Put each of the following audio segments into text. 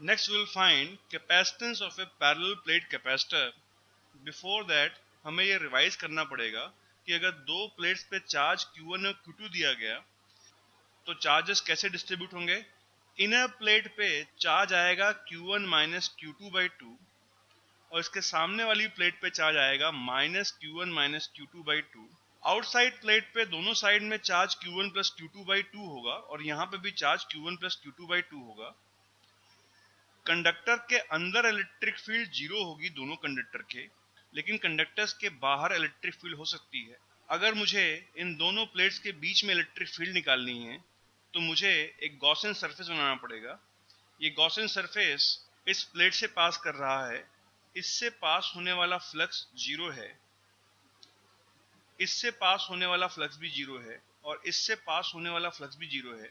Next we will find capacitance of a parallel plate capacitor. Before that हमें ये revise करना पड़ेगा कि अगर दो प्लेट्स पे चार्ज Q1 और Q2 दिया गया तो चार्जेस कैसे डिस्ट्रीब्यूट होंगे। इनर प्लेट पे चार्ज आएगा Q1 माइनस Q2/2 और इसके सामने वाली प्लेट पे चार्ज आएगा minus Q1 minus Q2/2। Outside plate पे दोनों साइड में चार्ज Q1 प्लस Q2/2 होगा और यहाँ पे भी चार्ज Q1 प्लस Q2/2 होगा। कंडक्टर के अंदर इलेक्ट्रिक फील्ड जीरो होगी दोनों कंडक्टर के, लेकिन कंडक्टर्स के बाहर इलेक्ट्रिक फील्ड हो सकती है। अगर मुझे इन दोनों प्लेट्स के बीच में इलेक्ट्रिक फील्ड निकालनी है तो मुझे एक गॉसियन सरफेस बनाना पड़ेगा। ये गॉसियन सरफेस इस प्लेट से पास कर रहा है, इससे पास होने वाला फ्लक्स जीरो है, इससे पास होने वाला फ्लक्स भी जीरो है और इससे पास होने वाला फ्लक्स भी जीरो है।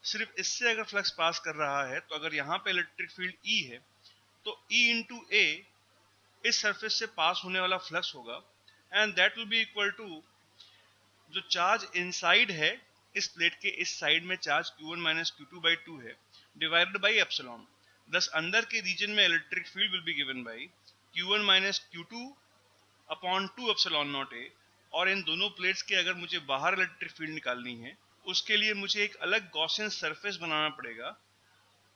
सिर्फ इससे अगर फ्लक्स पास कर रहा है तो अगर यहाँ पे इलेक्ट्रिक फील्ड E है तो E इंटू ए इस सरफेस से पास होने वाला फ्लक्स होगा and that will be equal to जो चार्ज इनसाइड है इस प्लेट के इस साइड में चार्ज Q1 माइनस Q2/2 है डिवाइडेड बाई एप्सिलॉन। दस अंदर के रीजन में electric field will be given by Q1 minus Q2 upon 2 epsilon naught A. और इन दोनों प्लेट्स के अगर मुझे बाहर इलेक्ट्रिक फील्ड निकालनी है उसके लिए मुझे एक अलग गॉसियन सरफेस बनाना पड़ेगा।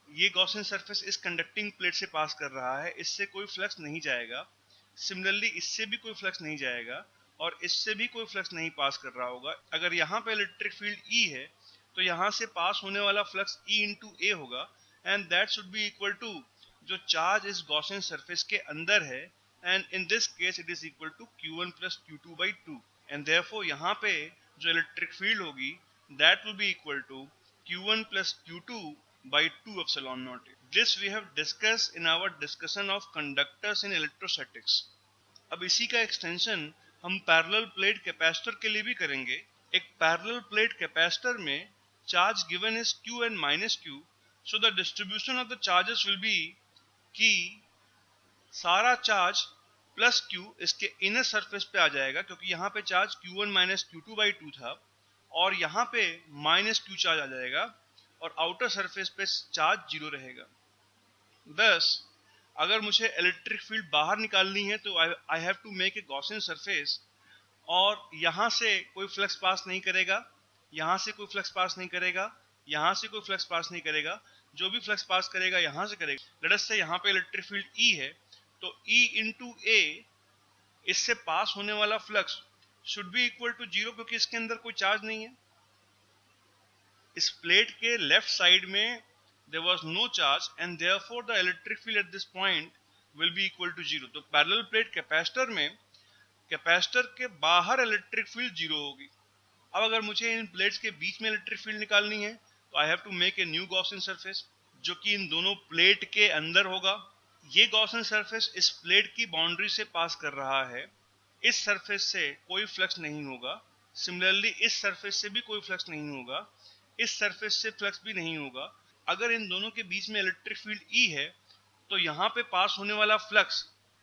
ये गॉसियन सरफेस इस कंडक्टिंग प्लेट से पास कर रहा है, इससे कोई फ्लक्स नहीं जाएगा। सिमिलरली इससे भी कोई फ्लक्स नहीं जाएगा और इससे भी कोई फ्लक्स नहीं पास कर रहा होगा। अगर यहाँ पे इलेक्ट्रिक फील्ड E है तो यहाँ से पास होने वाला फ्लक्स E इंटू ए होगा and that should be equal to जो चार्ज इस गॉसियन सरफेस के अंदर है and in this case it is equal to Q1 plus Q2/2 and therefore यहाँ पे जो इलेक्ट्रिक फील्ड होगी that will be equal to Q1 plus Q2 by 2 epsilon naught. This we have discussed in our discussion of conductors in electrostatics. अब इसी का extension हम parallel plate capacitor के लिए भी करेंगे। एक पैरेलल प्लेट कैपेसिटर में charge given is Q and minus Q, so the distribution of the charges will be कि सारा चार्ज प्लस Q इसके इनर सरफेस पे आ जाएगा क्योंकि यहाँ पे चार्ज Q1 माइनस Q2/2 था और यहाँ पे माइनस Q चार्ज आ जाएगा और आउटर सरफेस पे चार्ज जीरो रहेगा। thus अगर मुझे इलेक्ट्रिक फील्ड बाहर निकालनी है तो I have to make a Gaussian surface और यहाँ से कोई फ्लक्स पास नहीं करेगा, यहाँ से कोई फ्लक्स पास नहीं करेगा, यहाँ से कोई फ्लक्स पास नहीं करेगा। जो भी फ्लक्स पास करेगा यहाँ से करेगा। लेट अस से यहाँ पे इलेक्ट्रिक फील्ड E है तो E इंटू ए इससे पास होने वाला flux should be equal to zero क्योंकि इसके अंदर कोई चार्ज नहीं है। इस प्लेट के लेफ्ट साइड में there was no charge and therefore the electric field at this point will be equal to zero। तो पैरेलल प्लेट कैपेसिटर में कैपेसिटर के बाहर इलेक्ट्रिक फील्ड जीरो होगी। अब अगर मुझे इन प्लेट्स के बीच में इलेक्ट्रिक फील्ड निकालनी है तो I have to make a new Gaussian surface जो कि इन दोनों प्लेट के अंदर होगा। ये गॉसियन सरफेस इस प्लेट की बाउंड्री से पास कर रहा है, इस सरफेस से कोई फ्लक्स नहीं होगा। सिमिलरली इस सरफेस से भी कोई फ्लक्स नहीं होगा, इस सरफेस से फ्लक्स भी नहीं होगा। अगर इन दोनों के बीच में इलेक्ट्रिक फील्ड E है तो यहाँ पे पास होने वाला फ्लक्स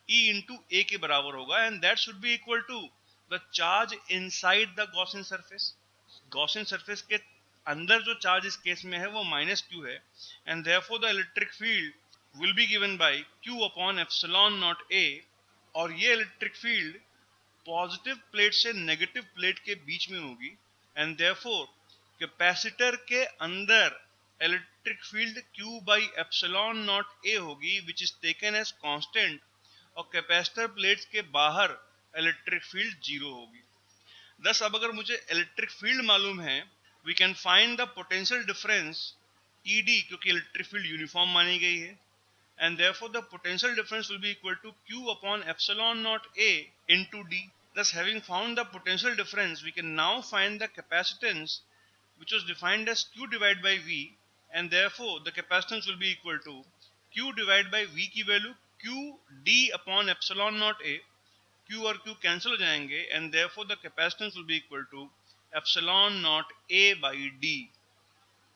E इंटू ए के बराबर होगा and that should be equal to the charge inside the Gaussian surface. Gaussian surface के अंदर जो चार्ज इस केस में है वो माइनस Q है and therefore the electric field will be given by Q upon epsilon naught A. और ये इलेक्ट्रिक फील्ड पॉजिटिव प्लेट से नेगेटिव प्लेट के बीच में होगी एंड देयरफॉर कैपेसिटर के अंदर electric field Q by epsilon naught A होगी विच इज टेकन एज कांस्टेंट और कैपेसिटर प्लेट्स के बाहर इलेक्ट्रिक फील्ड जीरो होगी। thus अब अगर मुझे इलेक्ट्रिक फील्ड मालूम है we can find the potential difference ED क्योंकि इलेक्ट्रिक फील्ड यूनिफॉर्म मानी गई है and therefore the potential difference will be equal to Q upon epsilon naught A into D. Thus having found the potential difference we can now find the capacitance which was defined as Q divided by V and therefore the capacitance will be equal to Q divided by V की value Q D upon epsilon naught A। Q और Q cancel हो जाएंगे and therefore the capacitance will be equal to epsilon naught A by D।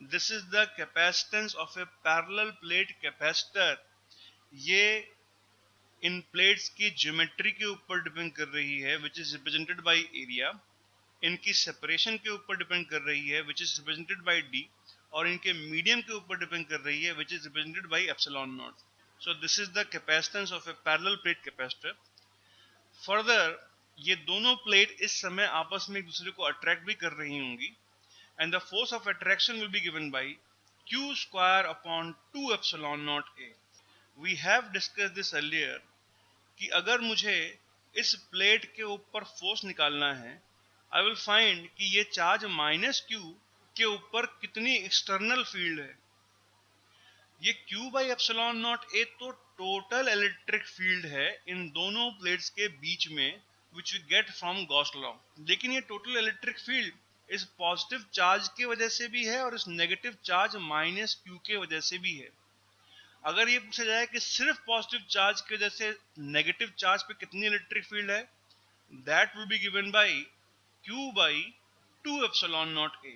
This is the capacitance of a parallel plate capacitor। ये इन plates की geometry के ऊपर depend कर रही है which is represented by area, इनकी सेपरेशन के ऊपर डिपेंड कर रही है which is represented by D और इनके मीडियम के ऊपर डिपेंड कर रही है, which is represented by epsilon naught. So this is the capacitance of a parallel plate capacitor. Further, ये दोनों प्लेट इस समय आपस में एक दूसरे को अट्रैक्ट भी कर रही होंगी, and the force of attraction will be given by q square upon 2 epsilon naught a. We have discussed this earlier कि अगर मुझे इस प्लेट के ऊपर फोर्स निकालना है, आई विल फाइंड कि ये चार्ज माइनस क्यू के ऊपर कितनी एक्सटर्नल फील्ड है. ये q बाई एप्सिलॉन नॉट ए तो टोटल इलेक्ट्रिक फील्ड है इन दोनों प्लेट्स के बीच में, which we get from Gauss law. लेकिन ये टोटल इलेक्ट्रिक फील्ड इस पॉजिटिव चार्ज की वजह से भी है और इस नेगेटिव चार्ज माइनस क्यू के वजह से भी है. अगर ये पूछा जाए कि सिर्फ पॉजिटिव चार्ज की वजह से नेगेटिव चार्ज पे कितनी इलेक्ट्रिक फील्ड है, that will be given by q by 2 epsilon not a.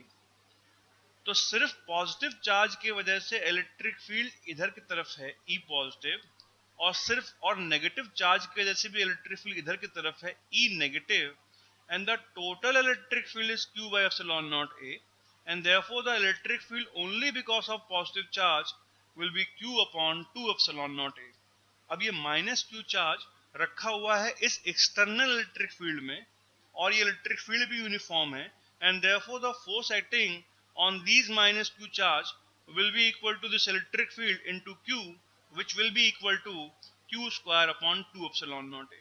तो सिर्फ पॉजिटिव चार्ज की वजह से इलेक्ट्रिक फील्ड इधर की तरफ है E पॉजिटिव, और नेगेटिव चार्ज की वजह से भी इलेक्ट्रिक फील्ड इधर की तरफ है E negative, and the total electric field is q by epsilon not a, and therefore the electric field only because of positive charge will be q upon 2 epsilon naught a. अब ये minus q charge रखा हुआ है इस external electric field में, और ये electric field भी यूनिफॉर्म है, and therefore the force acting on these minus q charge will be equal to this electric field into q, which will be equal to q square upon 2 epsilon naught a.